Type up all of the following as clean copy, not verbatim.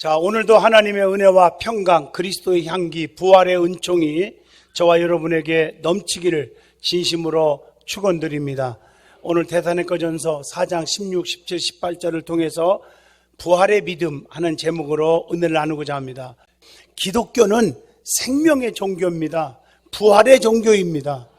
자, 오늘도 하나님의 은혜와 평강, 그리스도의 향기, 부활의 은총이 저와 여러분에게 넘치기를 진심으로 축원드립니다. 오늘 데살로니가전서 4장 16, 17, 18절을 통해서 부활의 믿음 하는 제목으로 은혜를 나누고자 합니다. 기독교는 생명의 종교입니다. 부활의 종교입니다.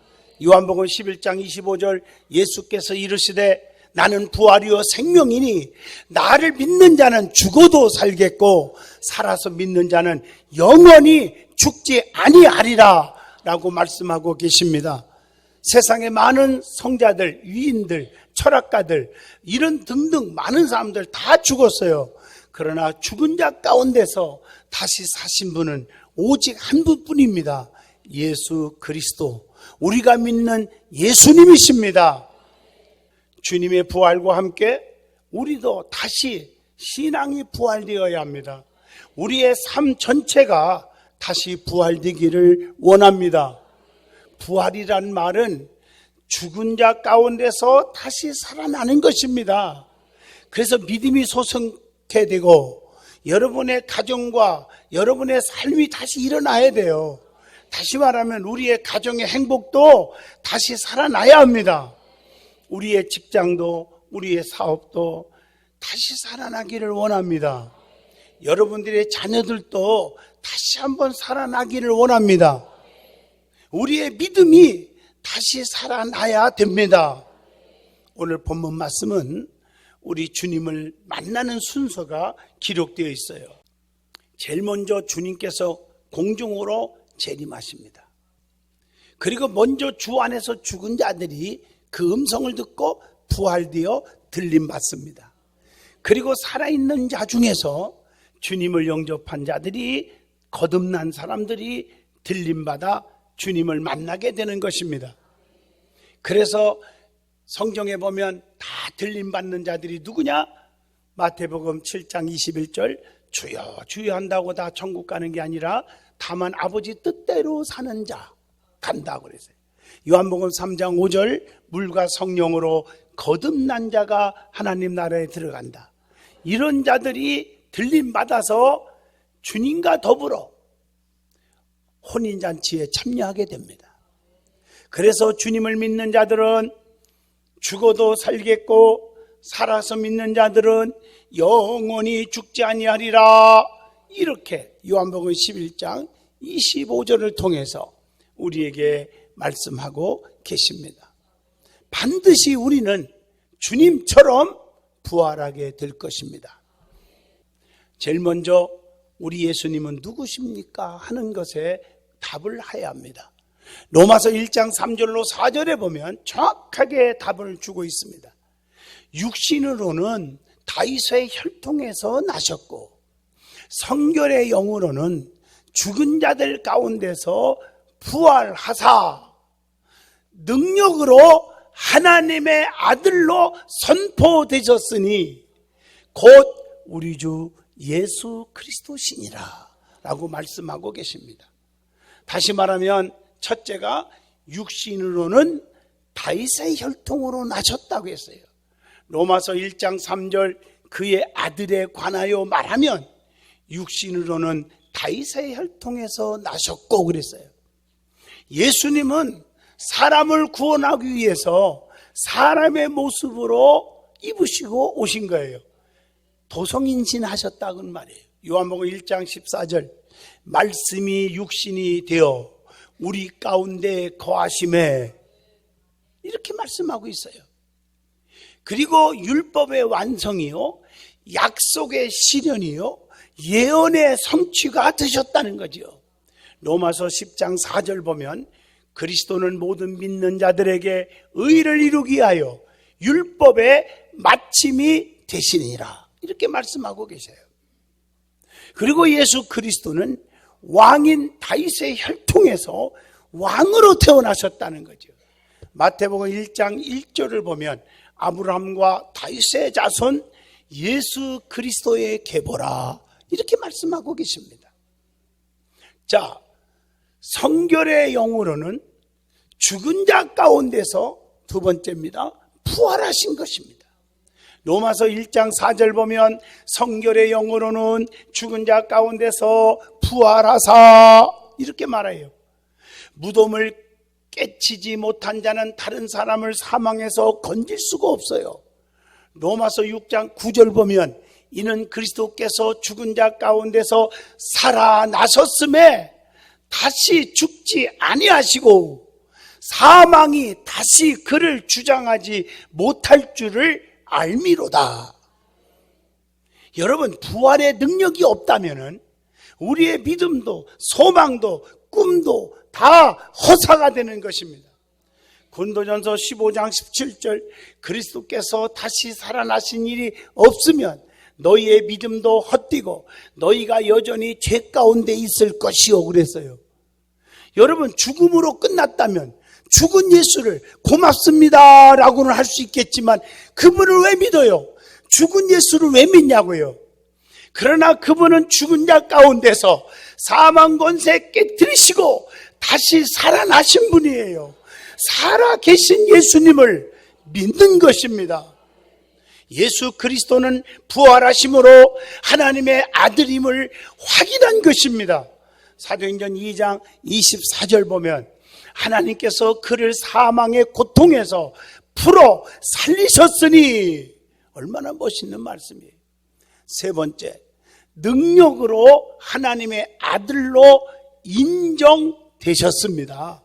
요한복음 11장 25절 예수께서 이르시되 나는 부활이요 생명이니 나를 믿는 자는 죽어도 살겠고 살아서 믿는 자는 영원히 죽지 아니하리라 라고 말씀하고 계십니다. 세상에 많은 성자들, 위인들, 철학가들 이런 등등 많은 사람들 다 죽었어요. 그러나 죽은 자 가운데서 다시 사신 분은 오직 한 분뿐입니다. 예수 그리스도, 우리가 믿는 예수님이십니다. 주님의 부활과 함께 우리도 다시 신앙이 부활되어야 합니다. 우리의 삶 전체가 다시 부활되기를 원합니다. 부활이란 말은 죽은 자 가운데서 다시 살아나는 것입니다. 그래서 믿음이 솟게 되고 여러분의 가정과 여러분의 삶이 다시 일어나야 돼요. 다시 말하면 우리의 가정의 행복도 다시 살아나야 합니다. 우리의 직장도 우리의 사업도 다시 살아나기를 원합니다. 여러분들의 자녀들도 다시 한번 살아나기를 원합니다. 우리의 믿음이 다시 살아나야 됩니다. 오늘 본문 말씀은 우리 주님을 만나는 순서가 기록되어 있어요. 제일 먼저 주님께서 공중으로 재림하십니다. 그리고 먼저 주 안에서 죽은 자들이 그 음성을 듣고 부활되어 들림받습니다. 그리고 살아있는 자 중에서 주님을 영접한 자들이 거듭난 사람들이 들림받아 주님을 만나게 되는 것입니다. 그래서 성경에 보면 다 들림받는 자들이 누구냐? 마태복음 7장 21절 주여 주여 한다고 다 천국 가는 게 아니라 다만 아버지 뜻대로 사는 자 간다고 그랬어요. 요한복음 3장 5절 물과 성령으로 거듭난 자가 하나님 나라에 들어간다. 이런 자들이 들림받아서 주님과 더불어 혼인잔치에 참여하게 됩니다. 그래서 주님을 믿는 자들은 죽어도 살겠고 살아서 믿는 자들은 영원히 죽지 아니하리라. 이렇게 요한복음 11장 25절을 통해서 우리에게 말씀하고 계십니다. 반드시 우리는 주님처럼 부활하게 될 것입니다. 제일 먼저 우리 예수님은 누구십니까? 하는 것에 답을 해야 합니다. 로마서 1장 3절로 4절에 보면 정확하게 답을 주고 있습니다. 육신으로는 다윗의 혈통에서 나셨고 성결의 영으로는 죽은 자들 가운데서 부활하사 능력으로 하나님의 아들로 선포되셨으니 곧 우리 주 예수 그리스도시니라 라고 말씀하고 계십니다. 다시 말하면 첫째가 육신으로는 다윗의 혈통으로 나셨다고 했어요. 로마서 1장 3절 그의 아들에 관하여 말하면 육신으로는 다윗의 혈통에서 나셨고 그랬어요. 예수님은 사람을 구원하기 위해서 사람의 모습으로 입으시고 오신 거예요. 도성인신하셨다는 말이에요. 요한복음 1장 14절 말씀이 육신이 되어 우리 가운데 거하심에 이렇게 말씀하고 있어요. 그리고 율법의 완성이요 약속의 실현이요 예언의 성취가 되셨다는 거죠. 로마서 10장 4절 보면 그리스도는 모든 믿는 자들에게 의를 이루기 위하여 율법의 마침이 되시니라 이렇게 말씀하고 계세요. 그리고 예수 그리스도는 왕인 다윗의 혈통에서 왕으로 태어나셨다는 거죠. 마태복음 1장 1절을 보면 아브라함과 다윗의 자손 예수 그리스도의 계보라 이렇게 말씀하고 계십니다. 자, 성결의 영으로는 죽은 자 가운데서 두 번째입니다. 부활하신 것입니다. 로마서 1장 4절 보면 성결의 영으로는 죽은 자 가운데서 부활하사 이렇게 말해요. 무덤을 깨치지 못한 자는 다른 사람을 사망에서 건질 수가 없어요. 로마서 6장 9절 보면 이는 그리스도께서 죽은 자 가운데서 살아나셨음에 다시 죽지 아니하시고 사망이 다시 그를 주장하지 못할 줄을 알미로다. 여러분, 부활의 능력이 없다면 우리의 믿음도 소망도 꿈도 다 허사가 되는 것입니다. 고린도전서 15장 17절 그리스도께서 다시 살아나신 일이 없으면 너희의 믿음도 헛되고 너희가 여전히 죄 가운데 있을 것이요 그랬어요. 여러분, 죽음으로 끝났다면 죽은 예수를 고맙습니다 라고는 할 수 있겠지만 그분을 왜 믿어요? 죽은 예수를 왜 믿냐고요? 그러나 그분은 죽은 자 가운데서 사망 권세 깨뜨리시고 다시 살아나신 분이에요. 살아계신 예수님을 믿는 것입니다. 예수 그리스도는 부활하심으로 하나님의 아들임을 확인한 것입니다. 사도행전 2장 24절 보면 하나님께서 그를 사망의 고통에서 풀어 살리셨으니 얼마나 멋있는 말씀이에요. 세 번째, 능력으로 하나님의 아들로 인정되셨습니다.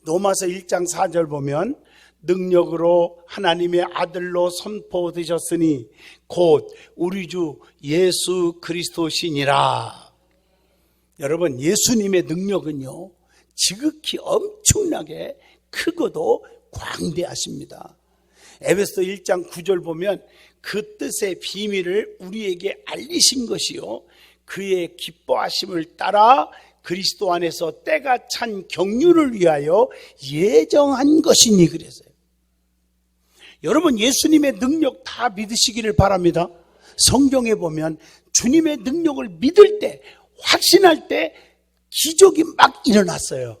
로마서 1장 4절 보면 능력으로 하나님의 아들로 선포되셨으니 곧 우리 주 예수 그리스도시니라. 여러분, 예수님의 능력은요 지극히 엄청나게 크고도 광대하십니다. 에베소 1장 9절 보면 그 뜻의 비밀을 우리에게 알리신 것이요 그의 기뻐하심을 따라 그리스도 안에서 때가 찬 경륜을 위하여 예정한 것이니 그랬어요. 여러분, 예수님의 능력 다 믿으시기를 바랍니다. 성경에 보면 주님의 능력을 믿을 때, 확신할 때 기적이 막 일어났어요.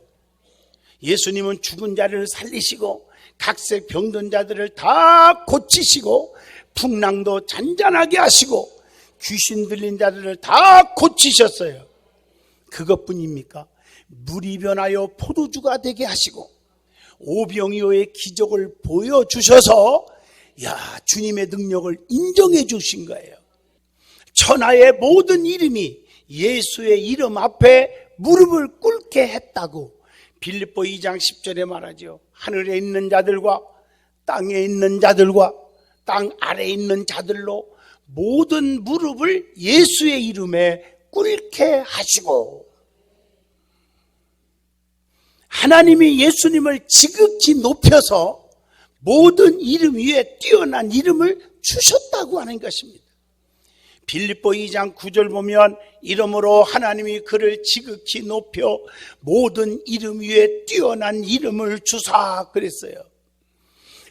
예수님은 죽은 자를 살리시고 각색 병든 자들을 다 고치시고 풍랑도 잔잔하게 하시고 귀신 들린 자들을 다 고치셨어요. 그것뿐입니까? 물이 변하여 포도주가 되게 하시고 오병이어의 기적을 보여주셔서 주님의 능력을 인정해 주신 거예요. 천하의 모든 이름이 예수의 이름 앞에 무릎을 꿇게 했다고 빌립보 2장 10절에 말하죠. 하늘에 있는 자들과 땅에 있는 자들과 땅 아래에 있는 자들로 모든 무릎을 예수의 이름에 꿇게 하시고 하나님이 예수님을 지극히 높여서 모든 이름 위에 뛰어난 이름을 주셨다고 하는 것입니다. 빌립보 2장 9절 보면 이름으로 하나님이 그를 지극히 높여 모든 이름 위에 뛰어난 이름을 주사 그랬어요.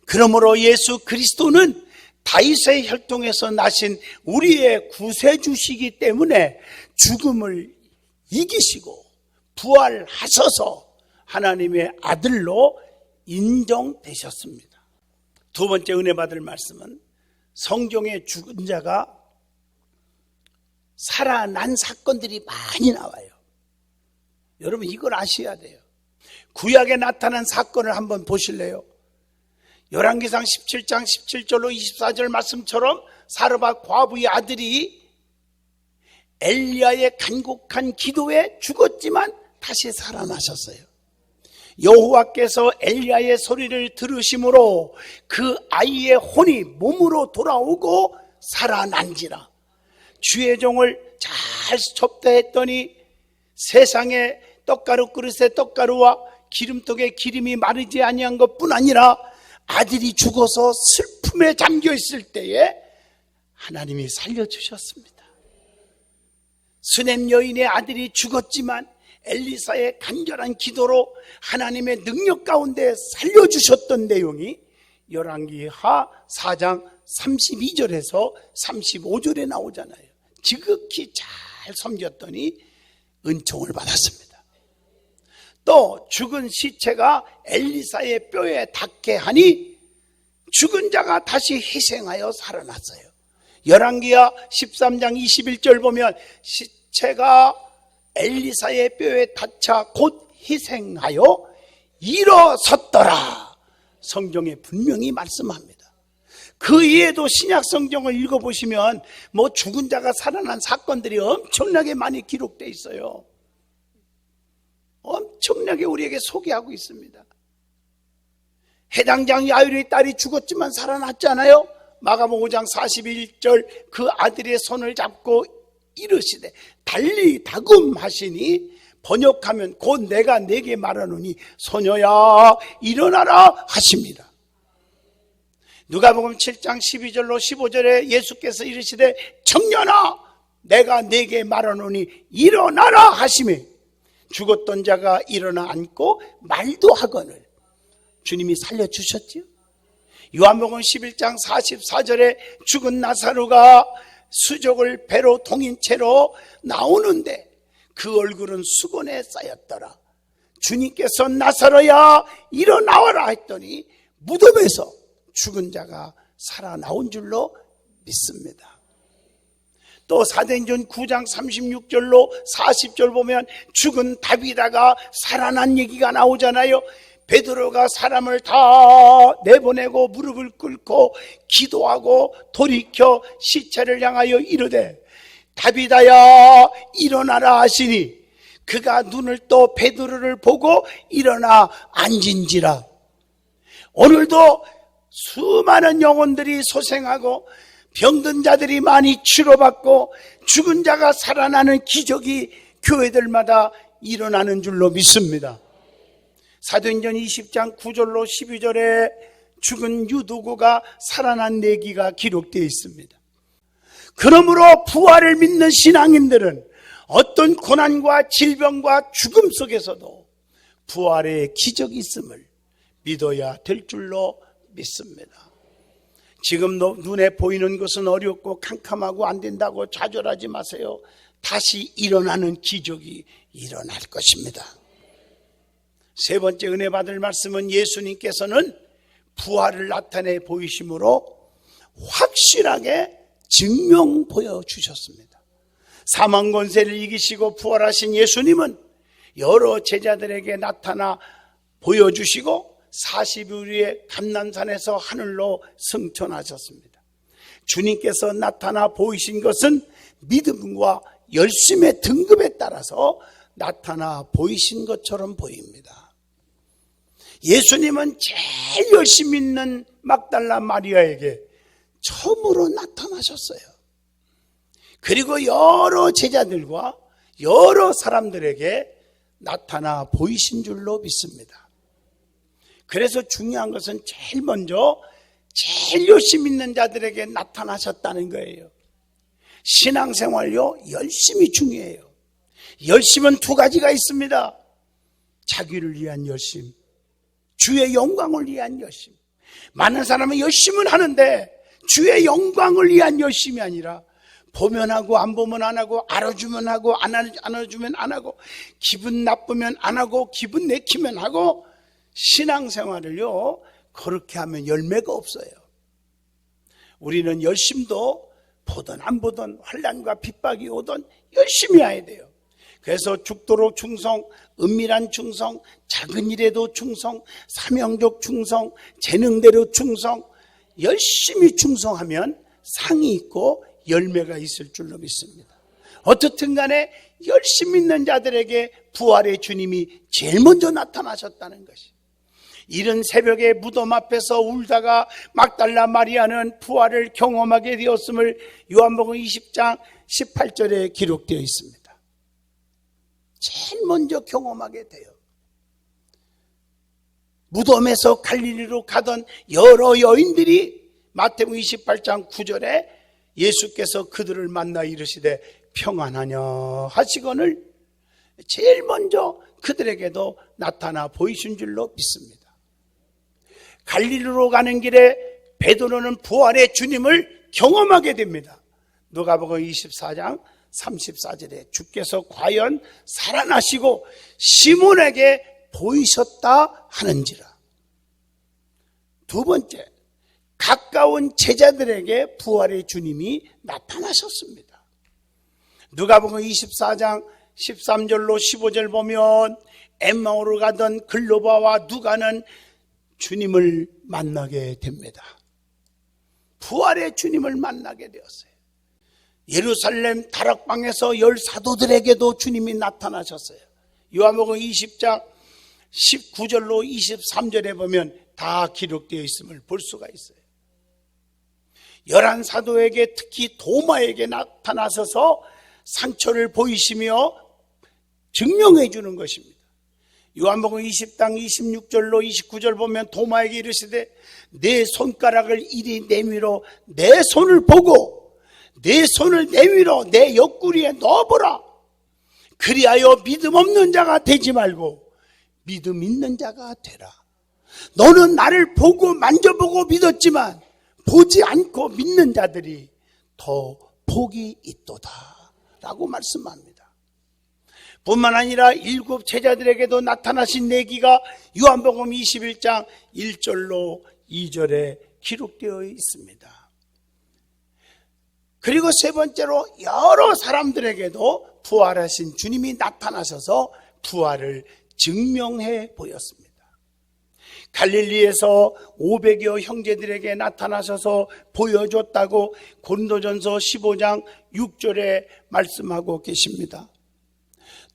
그러므로 예수 그리스도는 다윗의 혈통에서 나신 우리의 구세주시기 때문에 죽음을 이기시고 부활하셔서 하나님의 아들로 인정되셨습니다. 두 번째 은혜 받을 말씀은 성경에 죽은 자가 살아난 사건들이 많이 나와요. 여러분, 이걸 아셔야 돼요. 구약에 나타난 사건을 한번 보실래요? 열왕기상 17장 17절로 24절 말씀처럼 사르밧 과부의 아들이 엘리야의 간곡한 기도에 죽었지만 다시 살아나셨어요. 여호와께서 엘리야의 소리를 들으심으로 그 아이의 혼이 몸으로 돌아오고 살아난지라. 주의 종을 잘 접대했더니 세상에 떡가루 그릇에 떡가루와 기름통에 기름이 마르지 아니한 것뿐 아니라 아들이 죽어서 슬픔에 잠겨 있을 때에 하나님이 살려주셨습니다. 수넴 여인의 아들이 죽었지만 엘리사의 간절한 기도로 하나님의 능력 가운데 살려주셨던 내용이 열왕기하 4장 32절에서 35절에 나오잖아요. 지극히 잘 섬겼더니 은총을 받았습니다. 또 죽은 시체가 엘리사의 뼈에 닿게 하니 죽은 자가 다시 희생하여 살아났어요. 열왕기하 13장 21절 보면 시체가 엘리사의 뼈에 닿자 곧 희생하여 일어섰더라. 성경에 분명히 말씀합니다. 그 이외에도 신약 성경을 읽어보시면 죽은 자가 살아난 사건들이 엄청나게 많이 기록되어 있어요. 엄청나게 우리에게 소개하고 있습니다. 해당장 야일의 딸이 죽었지만 살아났잖아요. 마가복음 5장 41절 그 아들의 손을 잡고 이르시되 달리 다금하시니 번역하면 곧 내가 네게 말하노니 소녀야 일어나라 하십니다. 누가복음 7장 12절로 15절에 예수께서 이르시되 청년아 내가 네게 말하노니 일어나라 하시매 죽었던 자가 일어나 앉고 말도 하거늘 주님이 살려주셨지요. 요한복음 11장 44절에 죽은 나사로가 수족을 배로 동인 채로 나오는데 그 얼굴은 수건에 쌓였더라. 주님께서 나사로야 일어나와라 했더니 무덤에서 죽은 자가 살아나온 줄로 믿습니다. 또 사도행전 9장 36절로 40절 보면 죽은 다비다가 살아난 얘기가 나오잖아요. 베드로가 사람을 다 내보내고 무릎을 꿇고 기도하고 돌이켜 시체를 향하여 이르되 다비다야 일어나라 하시니 그가 눈을 떠 베드로를 보고 일어나 앉은지라. 오늘도 수많은 영혼들이 소생하고 병든 자들이 많이 치료받고 죽은 자가 살아나는 기적이 교회들마다 일어나는 줄로 믿습니다. 사도행전 20장 9절로 12절에 죽은 유두고가 살아난 얘기가 기록되어 있습니다. 그러므로 부활을 믿는 신앙인들은 어떤 고난과 질병과 죽음 속에서도 부활의 기적이 있음을 믿어야 될 줄로 믿습니다. 지금 눈에 보이는 것은 어렵고 캄캄하고 안 된다고 좌절하지 마세요. 다시 일어나는 기적이 일어날 것입니다. 세 번째 은혜 받을 말씀은 예수님께서는 부활을 나타내 보이심으로 확실하게 증명 보여주셨습니다. 사망 권세를 이기시고 부활하신 예수님은 여러 제자들에게 나타나 보여주시고 40일 후에 감람산에서 하늘로 승천하셨습니다. 주님께서 나타나 보이신 것은 믿음과 열심의 등급에 따라서 나타나 보이신 것처럼 보입니다. 예수님은 제일 열심히 있는 막달라 마리아에게 처음으로 나타나셨어요. 그리고 여러 제자들과 여러 사람들에게 나타나 보이신 줄로 믿습니다. 그래서 중요한 것은 제일 먼저 제일 열심히 있는 자들에게 나타나셨다는 거예요. 신앙생활요 열심이 중요해요. 열심은 두 가지가 있습니다. 자기를 위한 열심, 주의 영광을 위한 열심. 많은 사람은 열심은 하는데 주의 영광을 위한 열심이 아니라 보면 하고 안 보면 안 하고 알아주면 하고 안 알아주면 안 하고 기분 나쁘면 안 하고 기분 내키면 하고 신앙생활을요 그렇게 하면 열매가 없어요. 우리는 열심도 보든 안 보든 환난과 핍박이 오든 열심히 해야 돼요. 그래서 죽도록 충성, 은밀한 충성, 작은 일에도 충성, 사명적 충성, 재능대로 충성, 열심히 충성하면 상이 있고 열매가 있을 줄로 믿습니다. 어떻든 간에 열심히 있는 자들에게 부활의 주님이 제일 먼저 나타나셨다는 것이. 이른 새벽에 무덤 앞에서 울다가 막달라 마리아는 부활을 경험하게 되었음을 요한복음 20장 18절에 기록되어 있습니다. 제일 먼저 경험하게 돼요. 무덤에서 갈릴리로 가던 여러 여인들이 마태복음 28장 9절에 예수께서 그들을 만나 이르시되 평안하냐 하시거늘 제일 먼저 그들에게도 나타나 보이신 줄로 믿습니다. 갈릴리로 가는 길에 베드로는 부활의 주님을 경험하게 됩니다. 누가복음 24장 34절에 주께서 과연 살아나시고 시몬에게 보이셨다 하는지라. 두 번째, 가까운 제자들에게 부활의 주님이 나타나셨습니다. 누가복음 24장 13절로 15절 보면 엠마오로 가던 글로바와 누가는 주님을 만나게 됩니다. 부활의 주님을 만나게 되었어요. 예루살렘 다락방에서 열 사도들에게도 주님이 나타나셨어요. 요한복음 20장 19절로 23절에 보면 다 기록되어 있음을 볼 수가 있어요. 11사도에게 특히 도마에게 나타나셔서 상처를 보이시며 증명해 주는 것입니다. 요한복음 20장 26절로 29절 보면 도마에게 이르시되 내 손가락을 이리 내밀어 내 손을 보고 내 손을 내밀어 내 옆구리에 넣어보라. 그리하여 믿음 없는 자가 되지 말고 믿음 있는 자가 되라. 너는 나를 보고 만져보고 믿었지만 보지 않고 믿는 자들이 더 복이 있도다 라고 말씀합니다. 뿐만 아니라 7 제자들에게도 나타나신 내기가 요한복음 21장 1절로 2절에 기록되어 있습니다. 그리고 세 번째로 여러 사람들에게도 부활하신 주님이 나타나셔서 부활을 증명해 보였습니다. 갈릴리에서 500여 형제들에게 나타나셔서 보여줬다고 고린도전서 15장 6절에 말씀하고 계십니다.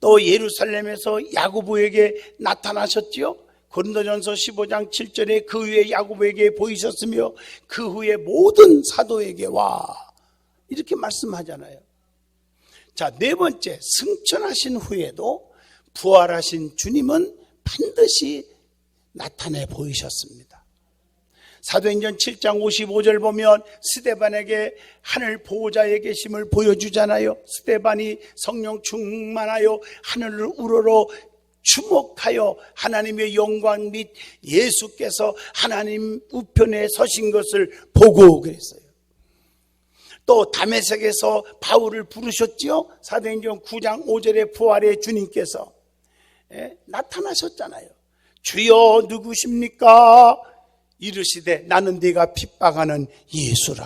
또 예루살렘에서 야고보에게 나타나셨지요. 고린도전서 15장 7절에 그 후에 야고보에게 보이셨으며 그 후에 모든 사도에게 와 이렇게 말씀하잖아요. 자, 네 번째, 승천하신 후에도 부활하신 주님은 반드시 나타내 보이셨습니다. 사도행전 7장 55절 보면 스데반에게 하늘 보호자의 계심을 보여주잖아요. 스데반이 성령 충만하여 하늘을 우러러 주목하여 하나님의 영광 및 예수께서 하나님 우편에 서신 것을 보고 그랬어요. 또 다메섹에서 바울을 부르셨지요. 사도행전 9장 5절에 부활의 주님께서 나타나셨잖아요. 주여 누구십니까? 이르시되 나는 네가 핍박하는 예수라.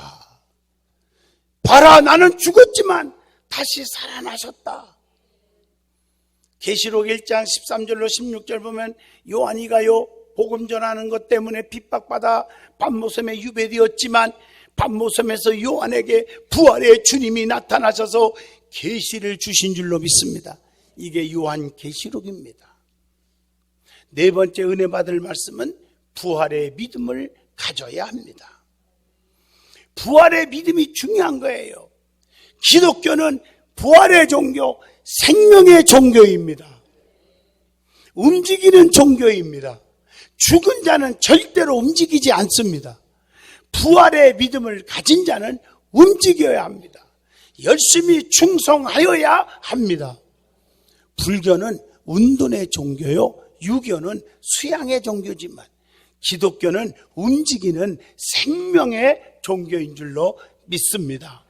봐라, 나는 죽었지만 다시 살아나셨다. 계시록 1장 13절로 16절 보면 요한이가요 복음 전하는 것 때문에 핍박받아 밤모섬에 유배되었지만 밤모섬에서 요한에게 부활의 주님이 나타나셔서 계시를 주신 줄로 믿습니다. 이게 요한 계시록입니다. 네 번째 은혜 받을 말씀은 부활의 믿음을 가져야 합니다. 부활의 믿음이 중요한 거예요. 기독교는 부활의 종교, 생명의 종교입니다. 움직이는 종교입니다. 죽은 자는 절대로 움직이지 않습니다. 부활의 믿음을 가진 자는 움직여야 합니다. 열심히 충성하여야 합니다. 불교는 운동의 종교요, 유교는 수양의 종교지만 기독교는 움직이는 생명의 종교인 줄로 믿습니다.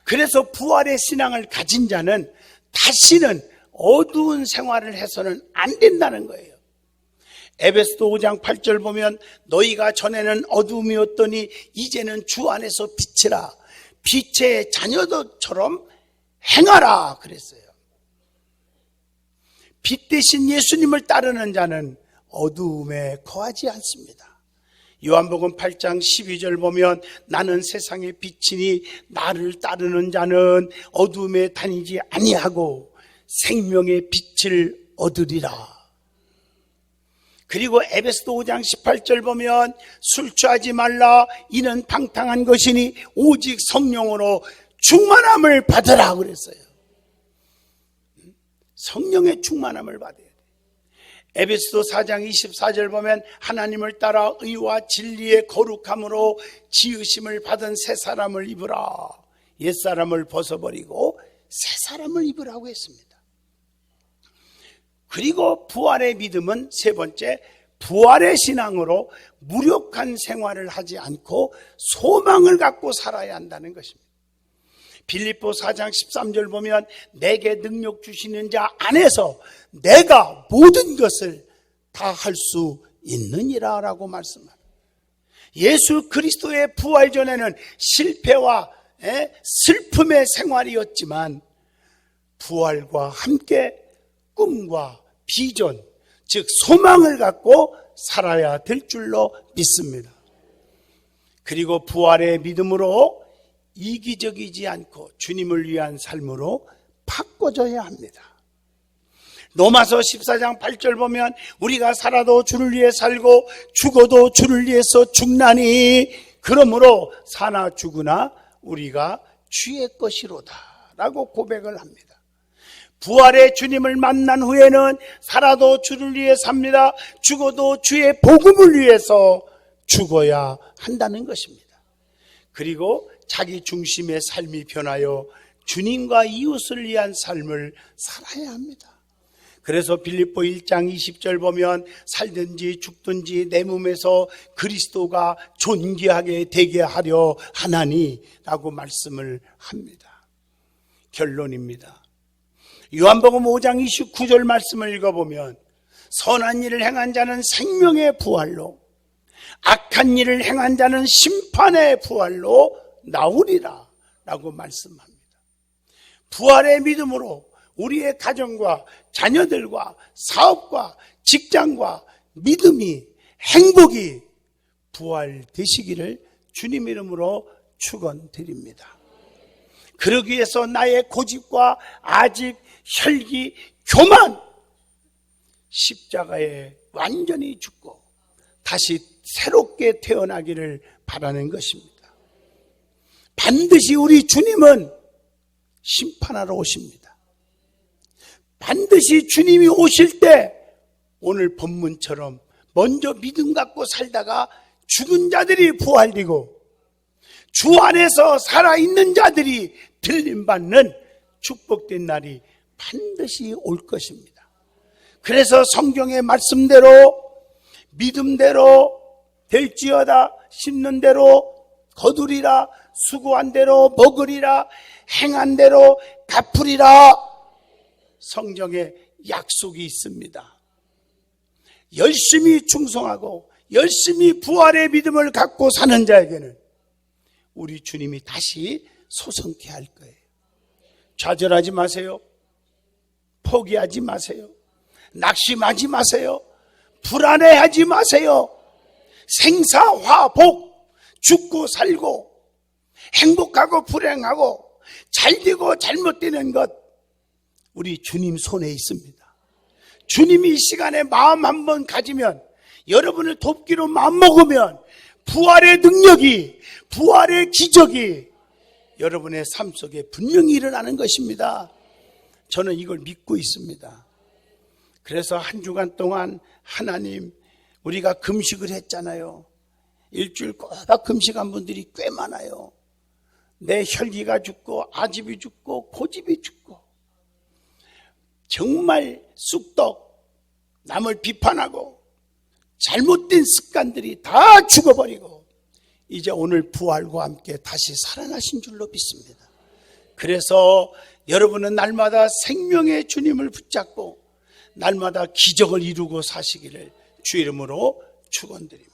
그래서 부활의 신앙을 가진 자는 다시는 어두운 생활을 해서는 안 된다는 거예요. 에베소서 5장 8절 보면 너희가 전에는 어둠이었더니 이제는 주 안에서 빛이라 빛의 자녀들처럼 행하라 그랬어요. 빛 대신 예수님을 따르는 자는 어두움에 거하지 않습니다. 요한복음 8장 12절 보면 나는 세상의 빛이니 나를 따르는 자는 어두움에 다니지 아니하고 생명의 빛을 얻으리라. 그리고 에베소서 5장 18절 보면 술 취하지 말라 이는 방탕한 것이니 오직 성령으로 충만함을 받으라 그랬어요. 성령의 충만함을 받아야 돼요. 에베소서 4장 24절 보면 하나님을 따라 의와 진리의 거룩함으로 지으심을 받은 새 사람을 입으라. 옛사람을 벗어버리고 새 사람을 입으라고 했습니다. 그리고 부활의 믿음은 세 번째, 부활의 신앙으로 무력한 생활을 하지 않고 소망을 갖고 살아야 한다는 것입니다. 빌립보 4장 13절 보면 내게 능력 주시는 자 안에서 내가 모든 것을 다 할 수 있느니라 라고 말씀합니다. 예수 그리스도의 부활 전에는 실패와 슬픔의 생활이었지만 부활과 함께 꿈과 비전, 즉 소망을 갖고 살아야 될 줄로 믿습니다. 그리고 부활의 믿음으로 이기적이지 않고 주님을 위한 삶으로 바꿔줘야 합니다. 로마서 14장 8절 보면 우리가 살아도 주를 위해 살고 죽어도 주를 위해서 죽나니 그러므로 사나 죽으나 우리가 주의 것이로다 라고 고백을 합니다. 부활의 주님을 만난 후에는 살아도 주를 위해 삽니다. 죽어도 주의 복음을 위해서 죽어야 한다는 것입니다. 그리고 자기 중심의 삶이 변하여 주님과 이웃을 위한 삶을 살아야 합니다. 그래서 빌립보 1장 20절 보면 살든지 죽든지 내 몸에서 그리스도가 존귀하게 되게 하려 하나니 라고 말씀을 합니다. 결론입니다. 요한복음 5장 29절 말씀을 읽어보면 선한 일을 행한 자는 생명의 부활로 악한 일을 행한 자는 심판의 부활로 나오리라 라고 말씀합니다. 부활의 믿음으로 우리의 가정과 자녀들과 사업과 직장과 믿음이 행복이 부활되시기를 주님 이름으로 축원드립니다. 그러기 위해서 나의 고집과 아집, 혈기, 교만 십자가에 완전히 죽고 다시 새롭게 태어나기를 바라는 것입니다. 반드시 우리 주님은 심판하러 오십니다. 반드시 주님이 오실 때 오늘 본문처럼 먼저 믿음 갖고 살다가 죽은 자들이 부활되고 주 안에서 살아있는 자들이 들림받는 축복된 날이 반드시 올 것입니다. 그래서 성경의 말씀대로 믿음대로 될지어다 심는 대로 거두리라 수고한 대로 먹으리라 행한 대로 갚으리라 성경에 약속이 있습니다. 열심히 충성하고 열심히 부활의 믿음을 갖고 사는 자에게는 우리 주님이 다시 소성케 할 거예요. 좌절하지 마세요. 포기하지 마세요. 낙심하지 마세요. 불안해하지 마세요. 생사화복, 죽고 살고 행복하고 불행하고 잘되고 잘못되는 것 우리 주님 손에 있습니다. 주님이 이 시간에 마음 한번 가지면 여러분을 돕기로 마음먹으면 부활의 능력이 부활의 기적이 여러분의 삶 속에 분명히 일어나는 것입니다. 저는 이걸 믿고 있습니다. 그래서 한 주간 동안 하나님 우리가 금식을 했잖아요. 일주일 꼬박 금식한 분들이 꽤 많아요. 내 혈기가 죽고 아집이 죽고 고집이 죽고 정말 쑥떡 남을 비판하고 잘못된 습관들이 다 죽어버리고 이제 오늘 부활과 함께 다시 살아나신 줄로 믿습니다. 그래서 여러분은 날마다 생명의 주님을 붙잡고 날마다 기적을 이루고 사시기를 주 이름으로 축원드립니다.